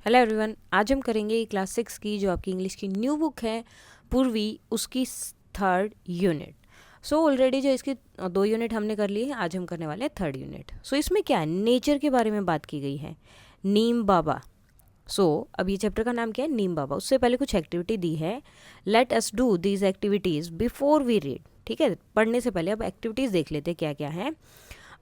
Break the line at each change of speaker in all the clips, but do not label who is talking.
Hello everyone, आज हम करेंगे क्लास 6 की जो आपकी इंग्लिश की न्यू बुक है पूर्वी, उसकी थर्ड यूनिट। सो ऑलरेडी जो इसकी 2 यूनिट हमने कर ली है, आज हम करने वाले हैं थर्ड यूनिट। सो इसमें क्या है, नेचर के बारे में बात की गई है, नीम बाबा। सो अब ये चैप्टर का नाम क्या है, नीम बाबा। उससे पहले कुछ एक्टिविटी दी है, let us do these activities before we read. ठीक है, पढ़ने से पहले अब एक्टिविटीज़ देख लेते हैं क्या क्या है।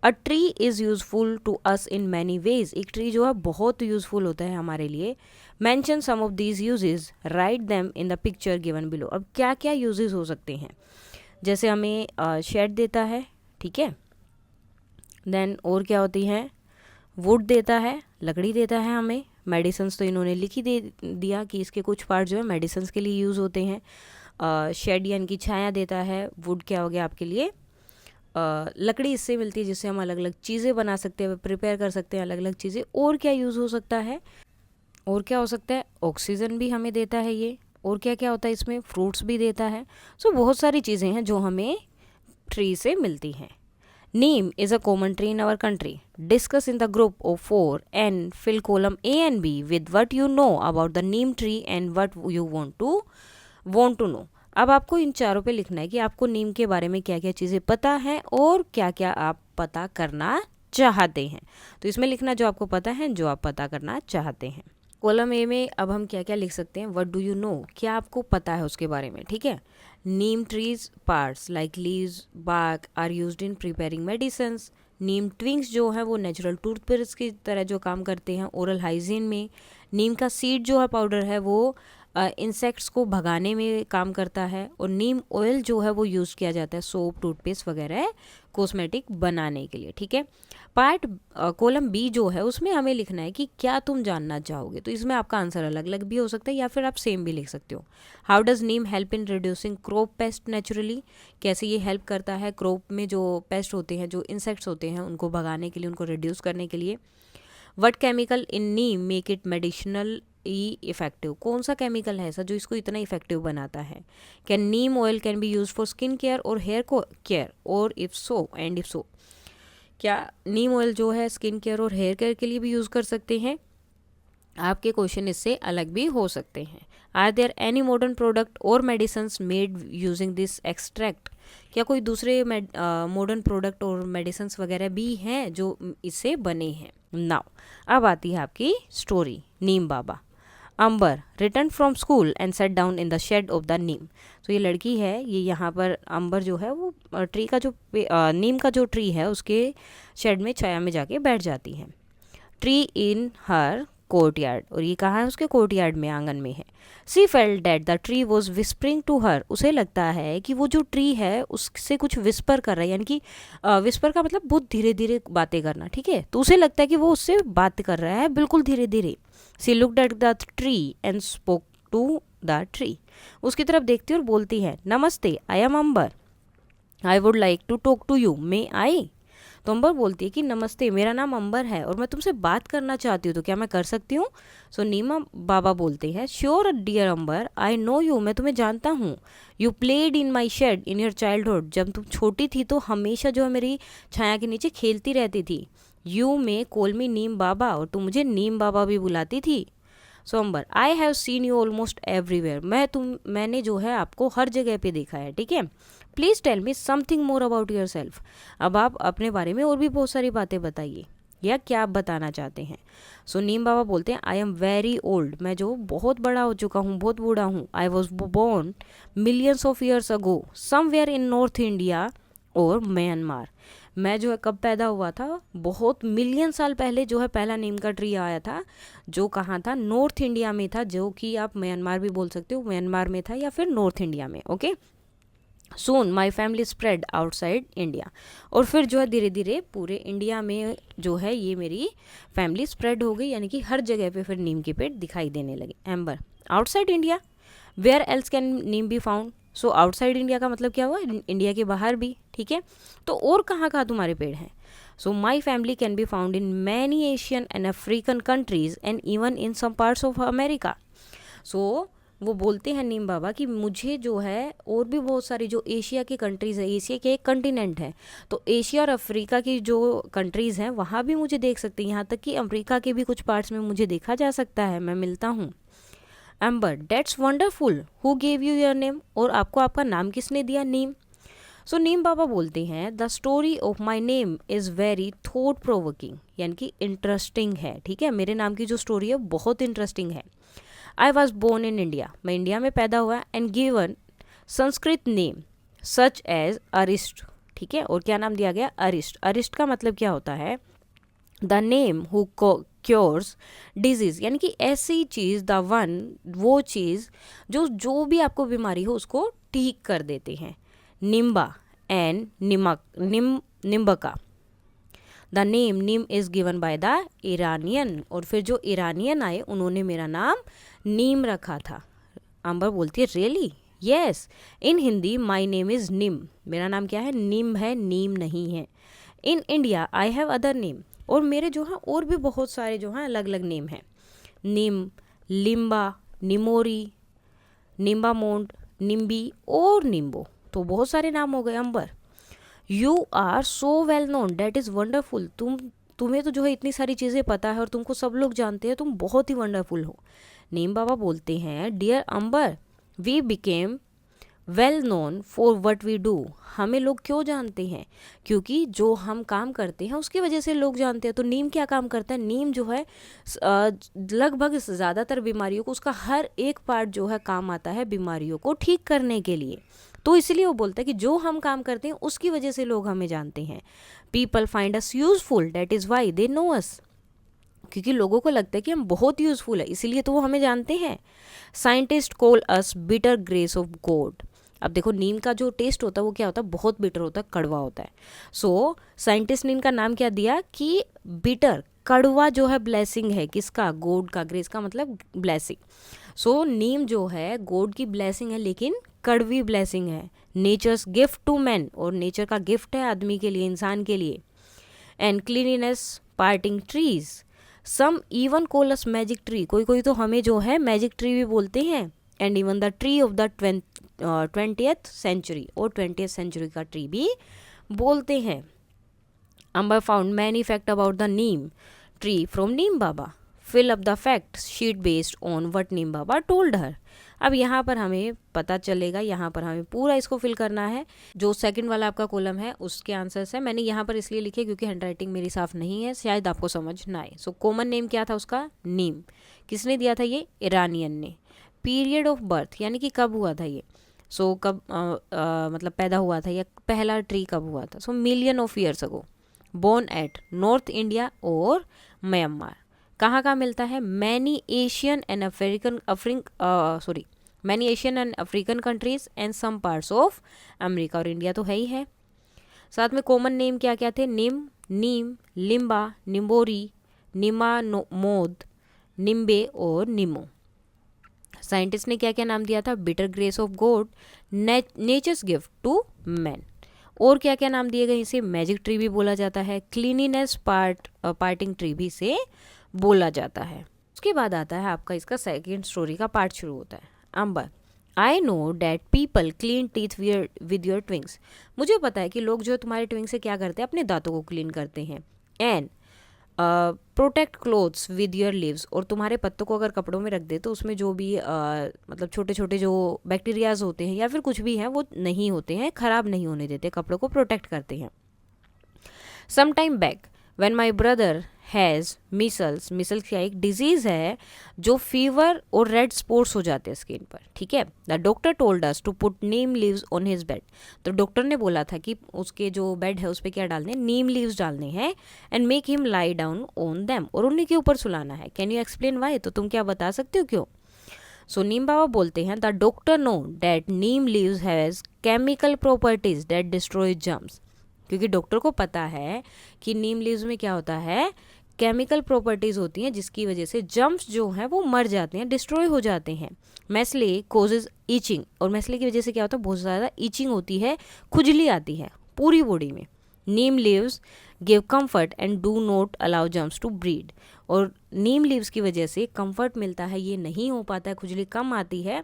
A tree is useful to us in many ways. एक ट्री जो है बहुत यूजफुल होता है हमारे लिए। Mention some of these uses, write them in the picture given below. अब क्या क्या यूजेज हो सकते हैं, जैसे हमें शेड देता है, ठीक है। देन और क्या होती हैं, वुड देता है, लकड़ी देता है हमें। मेडिसिन्स तो इन्होंने लिख ही दे दिया कि इसके कुछ पार्ट जो है मेडिसिन्स के लिए यूज़ होते हैं। शेड यानी कि छाया देता है। वुड क्या हो गया आपके लिए, लकड़ी इससे मिलती है जिससे हम अलग अलग चीज़ें बना सकते हैं, प्रिपेयर कर सकते हैं अलग अलग चीज़ें। और क्या यूज़ हो सकता है, और क्या हो सकता है, ऑक्सीजन भी हमें देता है ये। और क्या क्या होता है इसमें, फ्रूट्स भी देता है। सो बहुत सारी चीज़ें हैं जो हमें ट्री से मिलती हैं। Neem is a common tree in our country. Discuss in the group of 4 and fill column A and B with what you know about the neem tree and what you want to know. अब आपको इन चारों पे लिखना है कि आपको नीम के बारे में क्या क्या चीज़ें पता हैं और क्या क्या आप पता करना चाहते हैं। तो इसमें लिखना जो आपको पता है, जो आप पता करना चाहते हैं। कॉलम ए में अब हम क्या क्या लिख सकते हैं, व्हाट डू यू नो, क्या आपको पता है उसके बारे में, ठीक है। Neem tree's parts like leaves, bark are used in preparing medicines. Neem twigs जो है वो नेचुरल टूथपेस्ट की तरह जो काम करते हैं ओरल हाइजीन में। नीम का सीड जो है पाउडर है वो इंसेक्ट्स को भगाने में काम करता है। और नीम ऑयल जो है वो यूज़ किया जाता है सोप, टूथपेस्ट वगैरह कॉस्मेटिक बनाने के लिए, ठीक है। पार्ट कॉलम बी जो है उसमें हमें लिखना है कि क्या तुम जानना चाहोगे। तो इसमें आपका आंसर अलग अलग भी हो सकता है या फिर आप सेम भी लिख सकते हो। How does Neem help in reducing crop paste naturally, कैसे ये हेल्प करता है क्रॉप में जो पेस्ट होते हैं, जो इंसेक्ट्स होते हैं, उनको भगाने के लिए, उनको रिड्यूस करने के लिए। What chemical in Neem make it medicinal E effective, कौन सा केमिकल है ऐसा जो इसको इतना इफेक्टिव बनाता है। Can Neem oil can be use for skin care और हेयर केयर, और if so and if so, क्या नीम ऑयल जो है स्किन केयर और हेयर केयर के लिए भी यूज़ कर सकते हैं। आपके क्वेश्चन इससे अलग भी हो सकते हैं। Are there any modern product और medicines made using this extract, क्या कोई दूसरे मॉडर्न प्रोडक्ट और मेडिसिन्स वगैरह भी हैं जो इससे बने हैं। नाउ अब आती है आपकी story, Neem Baba. Ambar return from school and set down in the shade of the neem. तो ये लड़की है, ये यहाँ पर अंबर जो है वो ट्री का जो नीम का जो ट्री है उसके शेड में, छाया में जाके बैठ जाती है। ट्री इन हर कोर्टयार्ड, और ये कहाँ है, उसके कोर्टयार्ड में, आंगन में है। She felt that the tree was whispering to her, उसे लगता है कि वो जो ट्री है उससे कुछ विस्पर कर रहा है, यानी कि विस्पर का मतलब बहुत धीरे धीरे बातें करना, ठीक है। तो उसे लगता है कि वो उससे बात कर रहा है बिल्कुल धीरे धीरे। She looked at the tree and spoke to the tree, उसकी तरफ देखती और बोलती है, namaste, I am Ambar, I would like to talk to you, may I. तो अंबर बोलती है कि नमस्ते, मेरा नाम अंबर है और मैं तुमसे बात करना चाहती हूँ, तो क्या मैं कर सकती हूँ। सो नीमा बाबा बोलते हैं, sure dear Ambar, I know you, मैं तुम्हें जानता हूँ। You played in my shade in your childhood, जब तुम छोटी थी तो हमेशा जो है मेरी छाया के नीचे खेलती रहती थी। यू मे कॉल मी नीम बाबा, और तुम मुझे नीम बाबा भी बुलाती थी। So Ambar, I have seen you almost everywhere, मैंने जो है आपको हर जगह पे देखा है, ठीक है। Please tell me something more about yourself, अब आप अपने बारे में और भी बहुत सारी बातें बताइए, या क्या आप बताना चाहते हैं। सो नीम बाबा बोलते हैं, आई एम वेरी ओल्ड, मैं जो बहुत बड़ा हो चुका हूँ, बहुत बूढ़ा हूँ। I was born millions of years ago somewhere in north India और म्यांमार, मैं जो है कब पैदा हुआ था, बहुत मिलियन साल पहले जो है पहला नीम का ट्री आया था, जो कहाँ था, नॉर्थ इंडिया में था, जो कि आप म्यांमार भी बोल सकते हो, म्यांमार में था या फिर नॉर्थ इंडिया में, okay. Soon my family spread outside India, और फिर जो है धीरे धीरे पूरे इंडिया में जो है ये मेरी फैमिली स्प्रेड हो गई, यानी कि हर जगह पे फिर नीम के पेड़ दिखाई देने लगे। Amber, outside India, where else can neem be found. So outside India का मतलब क्या हुआ, इंडिया के बाहर भी, ठीक है। तो और कहाँ कहाँ तुम्हारे पेड़ हैं। So my family can be found in many Asian and African countries and even in some parts of America. सो वो बोलते हैं नीम बाबा कि मुझे जो है और भी बहुत सारी जो एशिया की कंट्रीज़ है, एशिया के एक कंटिनेंट है, तो एशिया और अफ्रीका की जो कंट्रीज़ हैं वहाँ भी मुझे देख सकते हैं, यहाँ तक कि अमेरिका के भी कुछ पार्ट्स में मुझे देखा जा सकता है, मैं मिलता हूँ। Amber, that's wonderful, who gave you your name, और आपको आपका नाम किसने दिया? नीम। सो नीम बाबा बोलते हैं the story of my name is very thought provoking, यानी कि इंटरेस्टिंग है, ठीक है, मेरे नाम की जो स्टोरी है बहुत इंटरेस्टिंग है। I was born in India, मैं इंडिया में पैदा हुआ, and given Sanskrit name such as Arishta, ठीक है, और क्या नाम दिया गया? अरिस्ट। अरिस्ट का मतलब क्या होता है? The name who cures disease, यानी कि ऐसी चीज़, द वन, वो चीज़ जो भी आपको बीमारी हो उसको ठीक कर देते हैं। Nimba and Nimbaka, the name neem is given by the Iranian, और फिर जो ईरानियन आए उन्होंने मेरा नाम नीम रखा था। अंबर बोलती है really? Yes, in Hindi my name is निम, मेरा नाम क्या है? निम है, नीम नहीं है। In India I have other name, और मेरे जो हैं और भी बहुत सारे जो हैं अलग अलग नेम हैं। निम, लिम्बा, निमोरी, निम्बामोंड, निम्बी और निम्बो, तो बहुत सारे नाम हो गए। Ambar, you are so well known, that is wonderful, तुम्हें तो जो है इतनी सारी चीज़ें पता है और तुमको सब लोग जानते हैं, तुम बहुत ही वंडरफुल हो। नीम बाबा बोलते हैं dear Ambar, we became well known for what we do, हमें लोग क्यों जानते हैं? क्योंकि जो हम काम करते हैं उसकी वजह से लोग जानते हैं। तो नीम क्या काम करता है? नीम जो है लगभग ज़्यादातर बीमारियों को, उसका हर एक पार्ट जो है काम आता है बीमारियों को ठीक करने के लिए। तो इसलिए वो बोलता है कि जो हम काम करते हैं उसकी वजह से लोग हमें जानते हैं। People find us useful, that is why they know us, क्योंकि लोगों को लगता है कि हम बहुत यूज़फुल है, इसीलिए तो वो हमें जानते हैं। Scientist call us bitter grace of God, अब देखो नीम का जो टेस्ट होता है वो क्या होता है? बहुत बिटर होता है, कड़वा होता है। सो साइंटिस्ट ने इनका नाम क्या दिया कि बिटर, कड़वा जो है ब्लेसिंग है, किसका? गॉड का। ग्रेस का मतलब ब्लेसिंग। सो नीम जो है गॉड की ब्लेसिंग है, लेकिन कड़वी ब्लेसिंग है। नेचर्स गिफ्ट टू मैन, और नेचर का गिफ्ट है आदमी के लिए, इंसान के लिए। And cleanliness parting trees, some even call us magic tree, कोई कोई तो हमें जो है मैजिक ट्री भी बोलते हैं। And even the tree of the 20th century, और 20th सेंचुरी का ट्री भी बोलते हैं। Ambar found many fact about the neem tree from Neem Baba, fill up the fact sheet based on what Neem Baba told her. अब यहाँ पर हमें पता चलेगा, यहाँ पर हमें पूरा इसको फिल करना है। जो सेकंड वाला आपका कॉलम है उसके आंसर्स है, मैंने यहाँ पर इसलिए लिखे क्योंकि हैंडराइटिंग मेरी साफ नहीं है, शायद आपको समझ ना आए। सो कॉमन नेम क्या था उसका? नीम। किसने दिया था ये? ईरानियन ने। पीरियड ऑफ बर्थ, यानी कि कब हुआ था ये? सो कब मतलब पैदा हुआ था, या पहला ट्री कब हुआ था? So million of years ago. Born at North India और म्यांमार। कहाँ कहाँ मिलता है? Many Asian and African countries and some parts of America, और इंडिया तो है ही है। साथ में कॉमन नेम क्या क्या थे? निम, नीम, लिम्बा, निम्बोरी, निमामोद, निम्बे और निमो। साइंटिस्ट ने क्या क्या नाम दिया था? Bitter grace of God, nature's gift to man, और क्या क्या नाम दिए गए इसे? मैजिक ट्री भी बोला जाता है, क्लीनिनेस पार्टिंग ट्री भी से बोला जाता है। उसके बाद आता है आपका इसका सेकेंड स्टोरी का पार्ट शुरू होता है। Ambar, I know that people clean teeth with your twigs, मुझे पता है कि लोग जो तुम्हारे ट्विंग से क्या करते हैं? अपने दांतों को क्लीन करते हैं। And protect clothes with your leaves, और तुम्हारे पत्तों को अगर कपड़ों में रख दे तो उसमें जो भी मतलब छोटे छोटे जो बैक्टीरियाज होते हैं या फिर कुछ भी हैं वो नहीं होते हैं, ख़राब नहीं होने देते, कपड़ों को प्रोटेक्ट करते हैं। Some time back when my brother has measles, measles क्या एक डिजीज़ है जो फीवर और रेड स्पॉट्स हो जाते हैं स्किन पर, ठीक है। The doctor told us to put neem leaves on his bed, तो डॉक्टर ने बोला था कि उसके जो बेड है उस पर क्या डालने? नीम लीव्स डालने हैं। And make him lie down on them, और उन्हीं के ऊपर सुलाना है। कैन यू एक्सप्लेन वाई, तो तुम क्या बता सकते हो क्यों? सो नीम बाबा बोलते हैं the doctor know that Neem leaves has chemical properties that destroy germs, क्योंकि डॉक्टर को पता है कि नीम लीव्स में क्या होता है? केमिकल प्रॉपर्टीज़ होती हैं जिसकी वजह से जर्म्स जो हैं वो मर जाते हैं, डिस्ट्रॉय हो जाते हैं। मैस्ले कोजेज ईचिंग, और मैस्ले की वजह से क्या होता है? बहुत ज़्यादा ईचिंग होती है, खुजली आती है पूरी बॉडी में। Neem leaves give comfort and do not allow germs to breed, और नीम लीव्स की वजह से कंफर्ट मिलता है, ये नहीं हो पाता है, खुजली कम आती है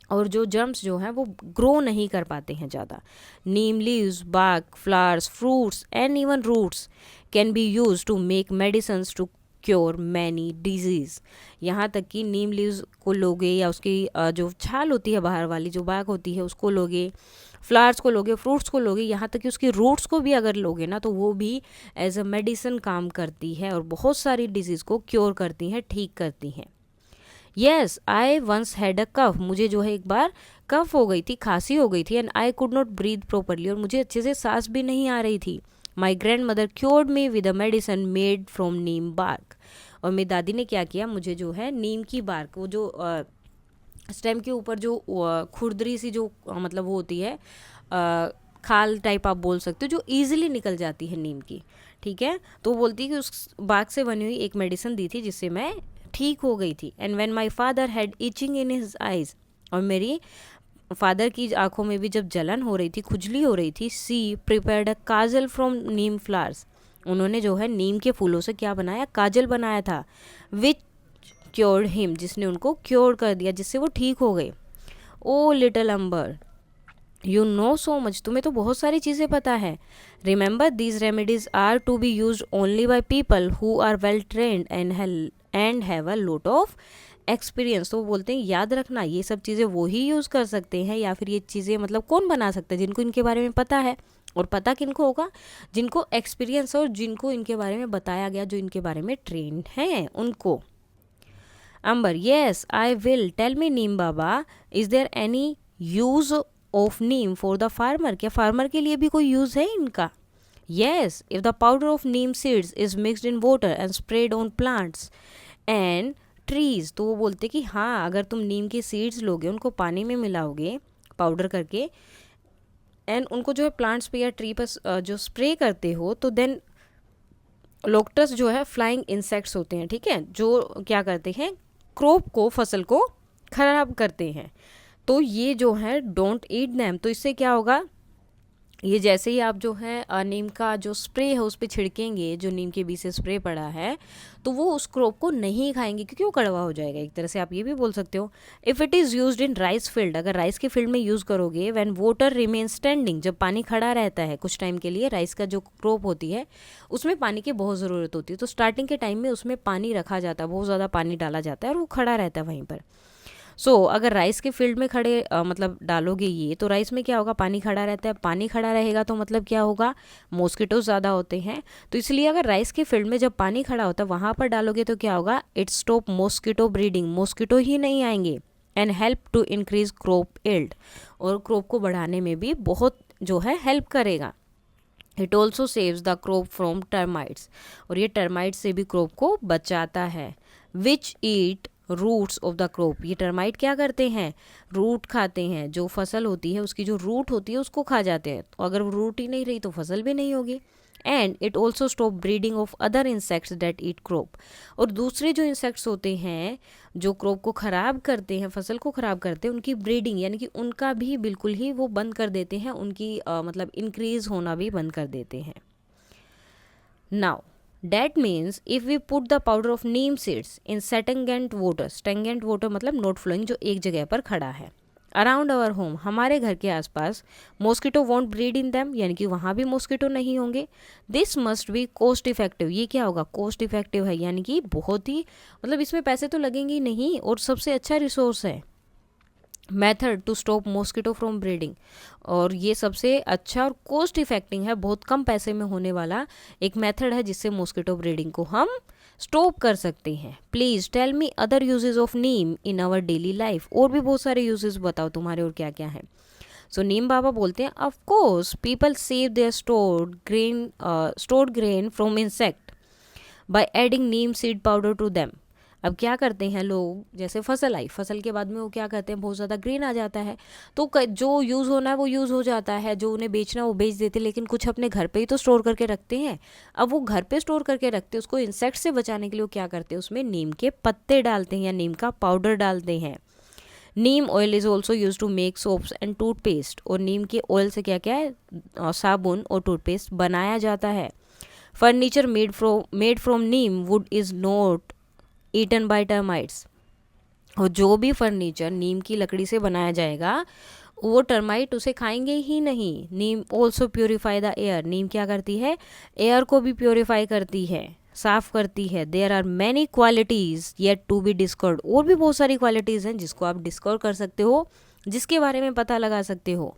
और जो जर्म्स जो हैं वो ग्रो नहीं कर पाते हैं ज़्यादा। Neem leaves, bark, flowers, fruits and even roots can be use to make medicines to cure many diseases. यहाँ तक कि नीम लीव्स को लोगे या उसकी जो छाल होती है बाहर वाली, जो bark होती है उसको लोगे, फ्लावर्स को लोगे, फ्रूट्स को लोगे, यहाँ तक कि उसकी रूट्स को भी अगर लोगे ना तो वो भी एज अ मेडिसिन काम करती है और बहुत सारी डिजीज़ को क्योर करती हैं, ठीक करती हैं। Yes, I once had a cough, मुझे जो है एक बार कफ हो गई थी, खांसी हो गई थी, and I could not breathe properly, और मुझे अच्छे से सांस भी नहीं आ रही थी। My grandmother cured me with a medicine made from neem bark, और मेरी दादी ने क्या किया, मुझे जो है नीम की बार्क, वो जो स्टेम के ऊपर जो खुरदरी सी जो मतलब वो होती है, खाल टाइप आप बोल सकते हो, जो ईजिली निकल जाती है नीम की, ठीक है, तो वो बोलती है कि उस बाग से बनी हुई एक मेडिसिन दी थी जिससे मैं ठीक हो गई थी। And when my father had itching in his eyes, और मेरी फादर की आंखों में भी जब जलन हो रही थी, खुजली हो रही थी, she prepared a kajal from neem flowers, उन्होंने जो है नीम के फूलों से क्या बनाया, काजल बनाया था, विच क्योर्ड हिम, जिसने उनको क्योर कर दिया, जिससे वो ठीक हो गए। Oh little Ambar, you know so much, तुम्हें तो बहुत सारी चीज़ें पता है। Remember these remedies are to be use only by people who are well trained and have a lot of experience. तो वो बोलते हैं याद रखना ये सब चीज़ें वो ही यूज़ कर सकते हैं, या फिर ये चीज़ें मतलब कौन बना सकता है, जिनको इनके बारे में पता है, और पता किनको होगा, जिनको एक्सपीरियंस और जिनको इनके बारे में बताया गया, जो इनके बारे में ट्रेंड हैं उनको। Ambar, yes I will, tell me Neem Baba, is there any use of neem for the farmer, क्या फार्मर के लिए भी कोई यूज़ है इनका? Yes, if the powder of neem seeds is mixed in water and spread on plants and trees, तो वो बोलते कि हाँ, अगर तुम नीम के सीड्स लोगे, उनको पानी में मिलाओगे पाउडर करके, एंड उनको जो है प्लांट्स पे या ट्री पर जो स्प्रे करते हो, तो देन लोकटस जो है फ्लाइंग इंसेक्ट्स होते हैं, ठीक है, जो क्या करते हैं, क्रॉप को, फसल को खराब करते हैं, तो ये जो है डोंट ईट दैम। तो इससे क्या होगा, ये जैसे ही आप जो है नीम का जो स्प्रे है उस पर छिड़केंगे, जो नीम के बीच से स्प्रे पड़ा है, तो वो उस क्रॉप को नहीं खाएंगे क्योंकि वो कड़वा हो जाएगा। एक तरह से आप ये भी बोल सकते हो, if it is used in rice field, अगर राइस के फील्ड में यूज़ करोगे, व्हेन वाटर रिमेन स्टैंडिंग, जब पानी खड़ा रहता है कुछ टाइम के लिए, राइस का जो क्रॉप होती है उसमें पानी की बहुत ज़रूरत होती है, तो स्टार्टिंग के टाइम में उसमें पानी रखा जाता है, बहुत ज़्यादा पानी डाला जाता है और वो खड़ा रहता है वहीं पर। अगर राइस के फील्ड में खड़े मतलब डालोगे ये, तो राइस में क्या होगा, पानी खड़ा रहता है, पानी खड़ा रहेगा तो मतलब क्या होगा, मॉस्किटो ज़्यादा होते हैं, तो इसलिए अगर राइस के फील्ड में जब पानी खड़ा होता है वहाँ पर डालोगे तो क्या होगा, it stop mosquito breeding, mosquito ही नहीं आएंगे, and help to increase crop yield, और क्रॉप को बढ़ाने में भी बहुत जो है हेल्प करेगा। It also saves the crop from termites, और ये टर्माइट्स से भी क्रॉप को बचाता है। Which eat roots of the crop, ये टर्माइट क्या करते हैं, रूट खाते हैं, जो फसल होती है उसकी जो रूट होती है उसको खा जाते हैं, तो अगर वो रूट ही नहीं रही तो फसल भी नहीं होगी। And it also stop breeding of other insects that eat crop, और दूसरे जो इंसेक्ट्स होते हैं जो क्रॉप को ख़राब करते हैं, फसल को ख़राब करते हैं, उनकी ब्रीडिंग यानी कि उनका भी बिल्कुल ही वो बंद कर देते हैं, उनकी मतलब इंक्रीज होना भी बंद कर देते हैं। Now that means if we put the powder of neem seeds in stagnant water मतलब not flowing, जो एक जगह पर खड़ा है, अराउंड आवर होम, हमारे घर के आसपास, mosquito want breed in them, यानी कि वहाँ भी मॉस्किटो नहीं होंगे। This must be cost effective, ये क्या होगा, कॉस्ट इफेक्टिव है, यानी कि बहुत ही मतलब इसमें पैसे तो लगेंगे ही नहीं, और सबसे अच्छा रिसोर्स है। Method to stop mosquito from breeding, और ये सबसे अच्छा और कॉस्ट इफेक्टिव है, बहुत कम पैसे में होने वाला एक मेथड है जिससे मॉस्किटो ब्रीडिंग को हम स्टॉप कर सकते हैं। Please tell me other uses of neem in our daily life, और भी बहुत सारे यूजेस बताओ तुम्हारे और क्या क्या है। सो नीम बाबा बोलते हैं, of course people save their stored grain from insect by adding neem seed powder to them. अब क्या करते हैं लोग, जैसे फसल आई, फसल के बाद में वो क्या करते हैं, बहुत ज़्यादा ग्रेन आ जाता है, तो जो यूज़ होना है वो यूज़ हो जाता है, जो उन्हें बेचना है वो बेच देते हैं, लेकिन कुछ अपने घर पे ही तो स्टोर करके रखते हैं। अब वो घर पे स्टोर करके रखते हैं, उसको इंसेक्ट से बचाने के लिए वो क्या करते हैं, उसमें नीम के पत्ते डालते हैं या नीम का पाउडर डालते हैं। Neem oil is also use to make soaps and toothpaste, और नीम के ऑयल से क्या क्या है, साबुन और टूथपेस्ट बनाया जाता है। Furniture made from neem wood is not eaten by termites. और जो भी फर्नीचर नीम की लकड़ी से बनाया जाएगा वो टर्माइट उसे खाएंगे ही नहीं। नीम ऑल्सो प्योरीफाई द एयर। नीम क्या करती है, एयर को भी प्योरीफाई करती है, साफ करती है। There are many qualities yet to be discovered. और भी बहुत सारी क्वालिटीज़ हैं जिसको आप डिस्कवर कर सकते हो, जिसके बारे में पता लगा सकते हो।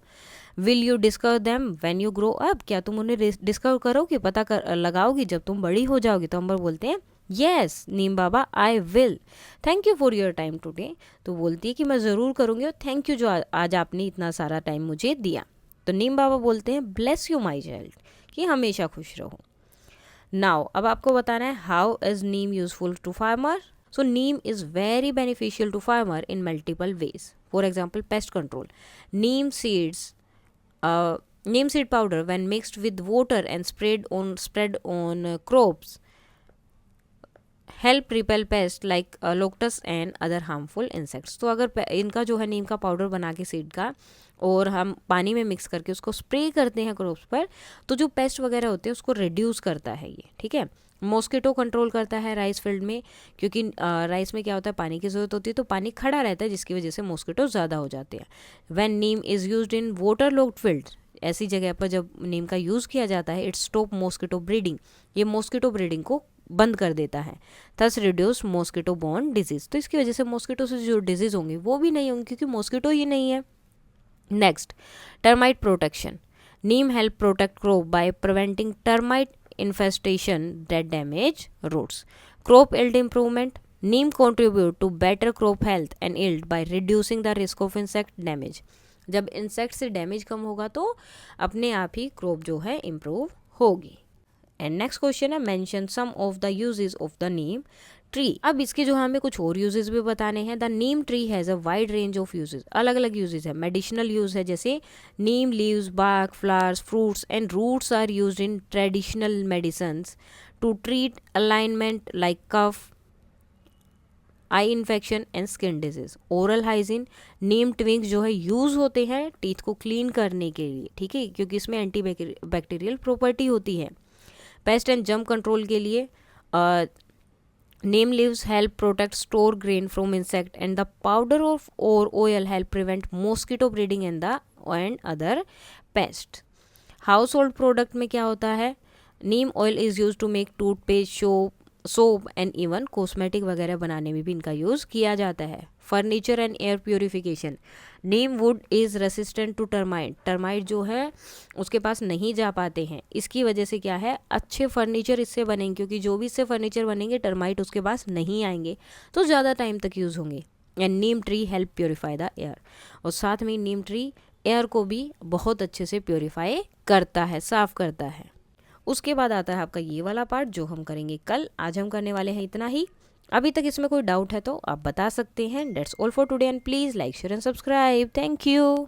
Will you discover them when you grow up. क्या तुम उन्हें डिस्कवर करोगे, लगाओगी जब तुम बड़ी हो जाओगी। तो अम्बर बोलते हैं yes Neem Baba I will, thank you for your time today. तो बोलती है कि मैं ज़रूर करूँगी और थैंक यू जो आज आपने इतना सारा टाइम मुझे दिया। तो नीम बाबा बोलते हैं ब्लेस यू माई चाइल्ड, कि हमेशा खुश रहो। नाउ अब आपको बताना है how is neem useful to farmer. So neem is very beneficial to farmer in multiple ways. For example pest control, neem seed powder when mixed with water and spread on crops help repel pest like locusts and other harmful insects. तो अगर इनका जो है नीम का powder बना के seed का और हम पानी में मिक्स करके उसको स्प्रे करते हैं क्रॉप्स पर, तो जो पेस्ट वगैरह होते हैं उसको रिड्यूस करता है ये, ठीक है। मॉस्किटो कंट्रोल करता है राइस फील्ड में, क्योंकि राइस में क्या होता है, पानी की ज़रूरत होती है, तो पानी खड़ा रहता है जिसकी वजह से मॉस्किटो ज़्यादा हो जाते हैं। When Neem is used in water locked field, ऐसी जगह पर जब नीम का यूज़ किया जाता है, इट स्टॉप मॉस्किटो ब्रीडिंग, ये मॉस्किटो ब्रीडिंग को बंद कर देता है। Thus reduce mosquito borne disease. तो इसकी वजह से मॉस्किटो से जो डिजीज होंगी वो भी नहीं होंगी, क्योंकि मॉस्किटो ही नहीं है। Next, termite protection. Neem help protect crop by preventing termite infestation that damage roots. Crop yield improvement. Neem contribute to better crop health and yield by reducing the risk of insect damage. जब insect से damage कम होगा तो अपने आप ही crop जो है improve होगी। And next question है mention some of the uses of the neem tree. अब इसके जो हमें कुछ और यूजेस भी बताने हैं। The neem tree has a wide range of uses. अलग अलग यूजेस है। मेडिसिनल यूज है, जैसे neem leaves, bark, flowers, fruits and roots are used in traditional medicines to treat alignment like cough, eye infection and skin disease. Oral hygiene, neem twigs जो है use होते हैं teeth को क्लीन करने के लिए, ठीक है, क्योंकि इसमें एंटी बैक्टीरियल प्रॉपर्टी होती है। पेस्ट एंड जर्म कंट्रोल के लिए neem leaves help protect store grain from insect and the powder of or oil help prevent mosquito breeding and other pests. Household product में क्या होता है, neem oil is used to make toothpaste, soap and even cosmetic वगैरह बनाने में भी इनका use किया जाता है। Furniture and air purification, neem wood is resistant to termite. Termite जो है उसके पास नहीं जा पाते हैं, इसकी वजह से क्या है, अच्छे फर्नीचर इससे बनेंगे, क्योंकि जो भी इससे फर्नीचर बनेंगे टर्माइट उसके पास नहीं आएंगे, तो ज़्यादा टाइम तक यूज़ होंगे। And Neem tree help purify the air. और साथ में नीम ट्री एयर को भी बहुत अच्छे से प्योरीफाई करता है, साफ करता है। उसके बाद आता है आपका ये वाला पार्ट जो हम करेंगे कल। आज हम करने वाले हैं इतना ही। अभी तक इसमें कोई डाउट है तो आप बता सकते हैं। That's all for today and please like share and subscribe. Thank you.